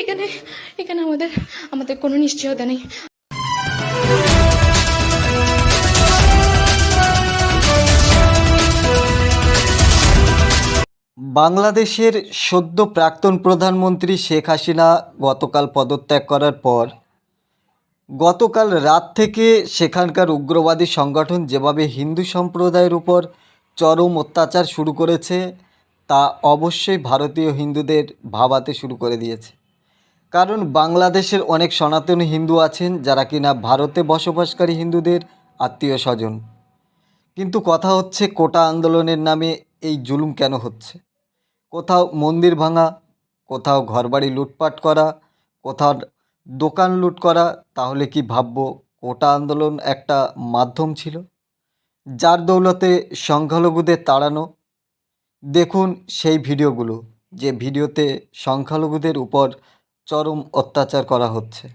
এখানে এখানে আমাদের আমাদের কোনো নিশ্চয়তা নেই। বাংলাদেশের সদ্য প্রাক্তন প্রধানমন্ত্রী শেখ হাসিনা গতকাল পদত্যাগ করার পর গতকাল রাত থেকে সেখানকার উগ্রবাদী সংগঠন যেভাবে হিন্দু সম্প্রদায়ের উপর চরম অত্যাচার শুরু করেছে তা অবশ্যই ভারতীয় হিন্দুদের ভাবাতে শুরু করে দিয়েছে। কারণ বাংলাদেশের অনেক সনাতনী হিন্দু আছেন যারা কিনা ভারতে বসবাসকারী হিন্দুদের আত্মীয় স্বজন। কিন্তু কথা হচ্ছে কোটা আন্দোলনের নামে এই জুলুম কেন হচ্ছে? কোথাও মন্দির ভাঙা, কোথাও ঘরবাড়ি লুটপাট করা, কোথাও দোকান লুট করা। তাহলে কি ভাববো কোটা আন্দোলন একটা মাধ্যম ছিল যার দৌলতে সংখ্যালঘুদের তাড়ানো? দেখুন সেই ভিডিওগুলো, যে ভিডিওতে সংখ্যালঘুদের উপর চরম অত্যাচার করা হচ্ছে।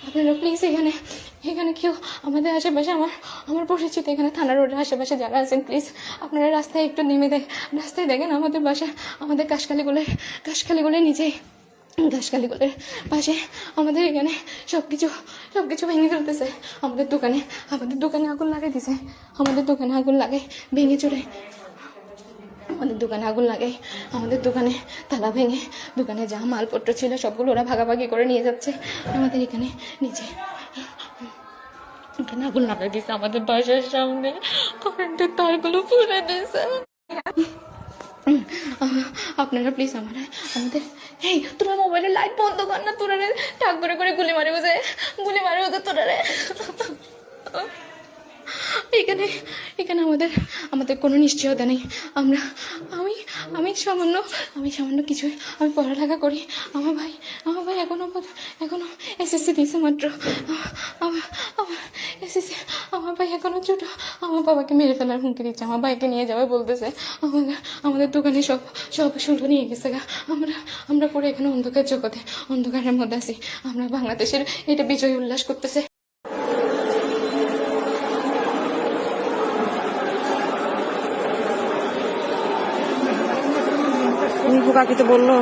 আপনারা প্লিজ এখানে এখানে কেউ আমাদের আশেপাশে আমার পরিচিত এখানে থানা রোডের আশেপাশে যারা আছেন প্লিজ আপনারা রাস্তায় একটু নেমে রাস্তায় দেখেন আমাদের বাসা আমাদের কাশখালিগুলোর নিচে ঘাসখালিগুলোর পাশে আমাদের এখানে সব কিছু ভেঙে ফেলতেছে। আমাদের দোকানে আগুন লাগাই দিছে। আমাদের দোকানে আগুন লাগাই ভেঙে চড়ে আমাদের দোকানে আগুন লাগাই আমাদের দোকানে তালা ভেঙে দোকানে যা মালপত্র ছিল সবগুলো ওরা ভাগাভাগি করে নিয়ে যাচ্ছে। আমাদের এখানে নিচে এখানে আগুন লাগাই দিছে। আমাদের বাসার সামনে কারেন্টের তারগুলো পুড়ে দিয়েছে। আপনারা প্লিজ আমাদের এই তোরা মোবাইলের লাইট বন্ধ কর না, তোরা টাক করে গুলি মারে বুঝে তোরা রে। এখানে আমাদের কোনো নিশ্চয়তা নেই। আমি সামান্য কিছু আমি পড়ালেখা করি। আমার ভাই এখনো এসএসসি দিয়েছে মাত্র। এসএসসি আমার ভাই এখনো ছোট। আমার বাবাকে মেরে ফেলার হুমকি দিচ্ছে, আমার ভাইকে নিয়ে যাবে বলতেছে। আমাদের দোকানে সব শুল্ক নিয়ে গেছে গা। আমরা পরে এখানে অন্ধকারের মধ্যে আছি। আমরা বাংলাদেশের এটা বিজয় উল্লাস করতেছে। কাকি তো বললো